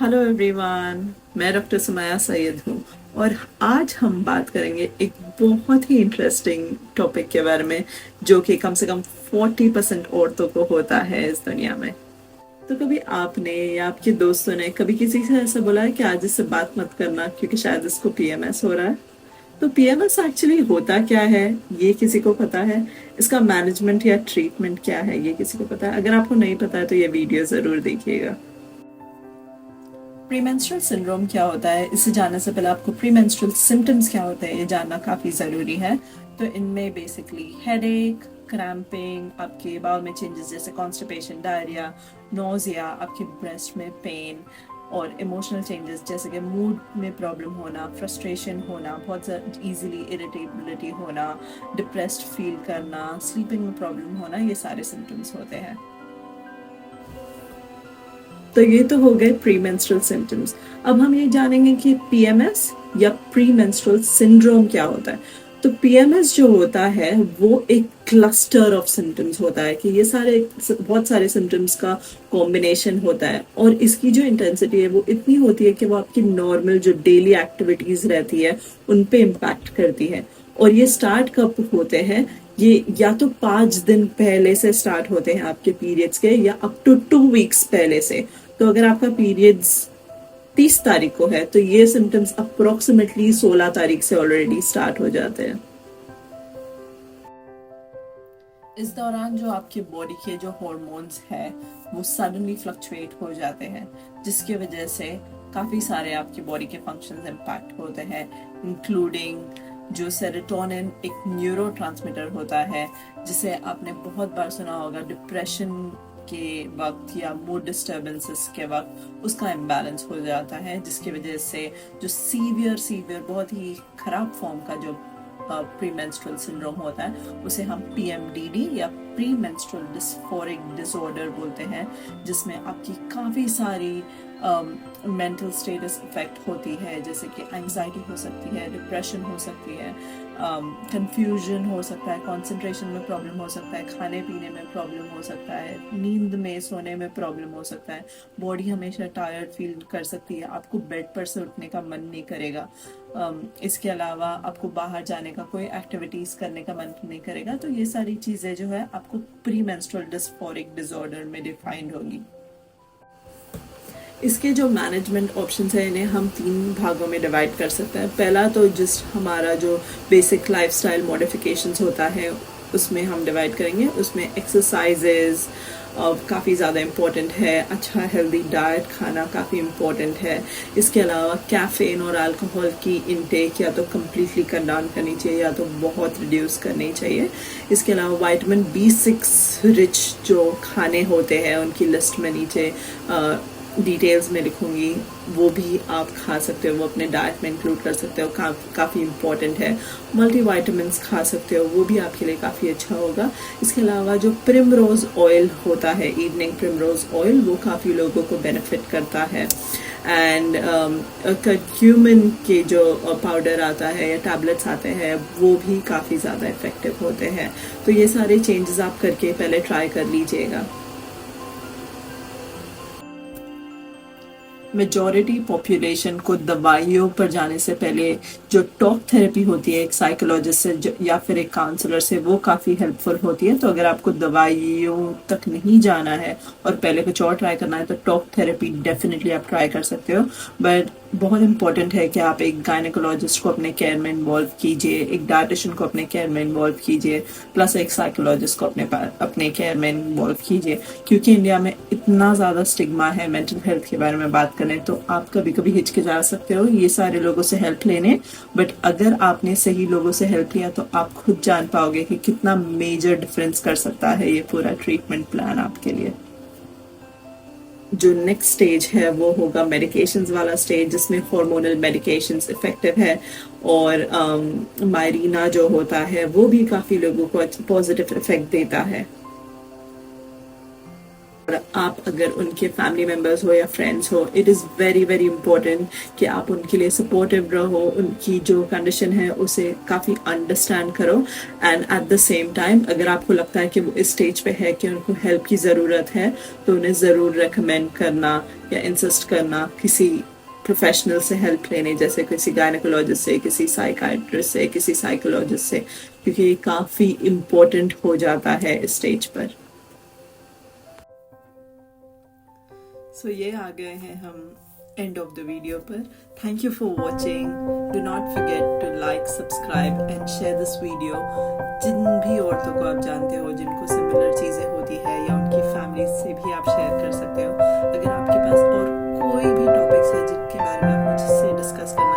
Hello everyone, मैं doctor Somaiya Syed हूँ और आज हम बात करेंगे एक बहुत ही इंटरेस्टिंग टॉपिक के बारे में जो कि कम से कम 40% औरतों को होता है इस दुनिया में। तो कभी आपने या आपके दोस्तों ने कभी किसी से ऐसा बोला है कि आज इससे बात मत करना क्योंकि शायद इसको पीएमएस हो रहा है? तो पीएमएस एक्चुअली होता क्या है, ये किसी को पता है? इसका मैनेजमेंट या ट्रीटमेंट क्या है, ये किसी को पता है? अगर आपको नहीं पता है तो ये वीडियो ज़रूर देखिएगा। प्रीमेंस्ट्रुअल सिंड्रोम क्या होता है, इसे जानने से पहले आपको प्रीमेंस्ट्रुअल सिम्टम्स क्या होते हैं ये जानना काफ़ी ज़रूरी है। तो इनमें बेसिकली हेडेक, क्रैम्पिंग, आपके बाउल में चेंजेस जैसे कॉन्स्टिपेशन, डायरिया, नोजिया, आपके ब्रेस्ट में पेन और इमोशनल चेंजेस जैसे कि मूड में प्रॉब्लम होना, फ्रस्ट्रेशन होना, बहुत ईजिली इरिटेबिलिटी होना, डिप्रेस्ड फील करना, स्लीपिंग में प्रॉब्लम होना, ये सारे सिम्टम्स होते हैं। तो ये तो हो गए प्री मेंस्ट्रुअल सिम्टम्स। अब हम ये जानेंगे कि पीएमएस या प्री मेंस्ट्रुअल सिंड्रोम क्या होता है। तो पीएमएस जो होता है वो एक क्लस्टर ऑफ सिम्टम्स होता है कि ये सारे बहुत सारे सिम्टम्स का कॉम्बिनेशन होता है और इसकी जो इंटेंसिटी है वो इतनी होती है कि वो आपकी नॉर्मल जो डेली एक्टिविटीज रहती है उन पे इम्पैक्ट करती है। और ये स्टार्ट कब होते हैं? ये या तो 5 दिन पहले से स्टार्ट होते हैं आपके पीरियड्स के, या अप टू 2 वीक्स पहले से। तो अगर आपका पीरियड्स 30 तारीख को है तो ये सिम्टम्स अप्रोक्सीमेटली 16 तारीख से ऑलरेडी स्टार्ट हो जाते हैं। इस दौरान जो आपके बॉडी के जो हॉर्मोन्स है वो सडनली फ्लक्चुएट हो जाते हैं, जिसकी वजह से काफ़ी सारे आपकी बॉडी के फंक्शंस इम्पैक्ट होते हैं, इंक्लूडिंग जो सेरोटोनिन एक न्यूरोट्रांसमीटर होता है जिसे आपने बहुत बार सुना होगा डिप्रेशन के वक्त या मूड डिस्टर्बेंसेस के वक्त उसका इम्बैलेंस हो जाता है, जिसकी वजह से जो सीवियर बहुत ही खराब फॉर्म का जो प्रीमेंस्ट्रुअल सिंड्रोम होता है उसे हम पीएमडीडी या प्री मेंस्ट्रुअल डिस्फोरिक डिसऑर्डर बोलते हैं, जिसमें आपकी काफ़ी सारी मेंटल स्टेटस इफेक्ट होती है, जैसे कि एंजाइटी हो सकती है, डिप्रेशन हो सकती है, कंफ्यूजन हो सकता है, कंसंट्रेशन में प्रॉब्लम हो सकता है, खाने पीने में प्रॉब्लम हो सकता है, नींद में सोने में प्रॉब्लम हो सकता है, बॉडी हमेशा टायर्ड फील कर सकती है, आपको बेड पर से उठने का मन नहीं करेगा, इसके अलावा आपको बाहर जाने का कोई एक्टिविटीज़ करने का मन नहीं करेगा। तो ये सारी चीज़ें जो है आपको प्री मेंस्ट्रुअल डिस्फोरिक डिसऑर्डर में डिफाइंड होगी। इसके जो मैनेजमेंट ऑप्शंस हैं इन्हें हम 3 भागों में डिवाइड कर सकते हैं। पहला तो जस्ट हमारा जो बेसिक लाइफस्टाइल मॉडिफिकेशंस होता है उसमें हम डिवाइड करेंगे। उसमें एक्सरसाइजेज काफ़ी ज़्यादा इम्पॉर्टेंट है, अच्छा हेल्दी डाइट खाना काफ़ी इम्पॉर्टेंट है। इसके अलावा कैफ़ीन और अल्कोहल की इनटेक या तो कम्प्लीटली कट डाउन करनी चाहिए या तो बहुत रिड्यूस करनी चाहिए। इसके अलावा विटामिन B6 रिच जो खाने होते हैं उनकी लिस्ट में नीचे डिटेल्स में लिखूंगी, वो भी आप खा सकते हो, वो अपने डाइट में इंक्लूड कर सकते हो, काफ़ी इम्पॉर्टेंट है। मल्टीविटामिन्स खा सकते हो, वो भी आपके लिए काफ़ी अच्छा होगा। इसके अलावा जो प्रिमरोज ऑयल होता है, इवनिंग प्रिमरोज ऑयल, वो काफ़ी लोगों को बेनिफिट करता है। एंड कर्क्यूमिन के जो पाउडर आता है या टैबलेट्स आते हैं वो भी काफ़ी ज़्यादा इफेक्टिव होते हैं। तो ये सारे चेंजेस आप करके पहले ट्राई कर लीजिएगा। मेजॉरिटी पॉपुलेशन को दवाइयों पर जाने से पहले जो टॉक थेरेपी होती है एक साइकोलॉजिस्ट से या फिर एक काउंसलर से, वो काफ़ी हेल्पफुल होती है। तो अगर आपको दवाइयों तक नहीं जाना है और पहले कुछ और ट्राई करना है तो टॉक थेरेपी डेफिनेटली आप ट्राई कर सकते हो। बट बहुत इंपॉर्टेंट है कि आप एक गायनेकोलॉजिस्ट को अपने केयर में इन्वॉल्व कीजिए, एक डाइटिशियन को अपने केयर में इन्वॉल्व कीजिए, प्लस एक साइकोलॉजिस्ट को अपने केयर में इन्वॉल्व कीजिए। क्योंकि इंडिया में इतना ज़्यादा स्टिग्मा है मेंटल हेल्थ के बारे में बात करें तो आप कभी कभी हिचकिचा सकते हो ये सारे लोगों से हेल्प लेने। बट अगर आपने सही लोगों से हेल्प लिया तो आप खुद जान पाओगे कि कितना मेजर डिफरेंस कर सकता है ये पूरा ट्रीटमेंट प्लान आपके लिए। जो नेक्स्ट स्टेज है वो होगा मेडिकेशंस वाला स्टेज, जिसमें हार्मोनल मेडिकेशंस इफेक्टिव है और मायरीना जो होता है वो भी काफ़ी लोगों को पॉजिटिव इफेक्ट देता है। आप अगर उनके फैमिली मेम्बर्स हो या फ्रेंड्स हो, it is very very important कि आप उनके लिए सपोर्टिव रहो, उनकी जो कंडीशन है उसे काफ़ी अंडरस्टैंड करो। And at the same time अगर आपको लगता है कि वो इस स्टेज पे है कि उनको हेल्प की ज़रूरत है, तो उन्हें ज़रूर रेकमेंड करना या इंसिस्ट करना किसी प्रोफेशनल से हेल्प लेने, जैसे किसी गायनेकोलॉजिस्ट से, किसी साइकाइट्रिस्ट से, किसी साइकोलॉजिस्ट से, क्योंकि ये काफ़ी इम्पोर्टेंट हो जाता है इस स्टेज पर। सो ये आ गए हैं हम एंड ऑफ द वीडियो पर। Thank you for watching. Do not forget to like, subscribe and share this video. जिन भी औरतों को आप जानते हो जिनको सिमिलर चीज़ें होती है या उनकी फैमिली से भी आप शेयर कर सकते हो। अगर आपके पास और कोई भी टॉपिक्स है जिनके बारे में आप मुझसे डिस्कस करना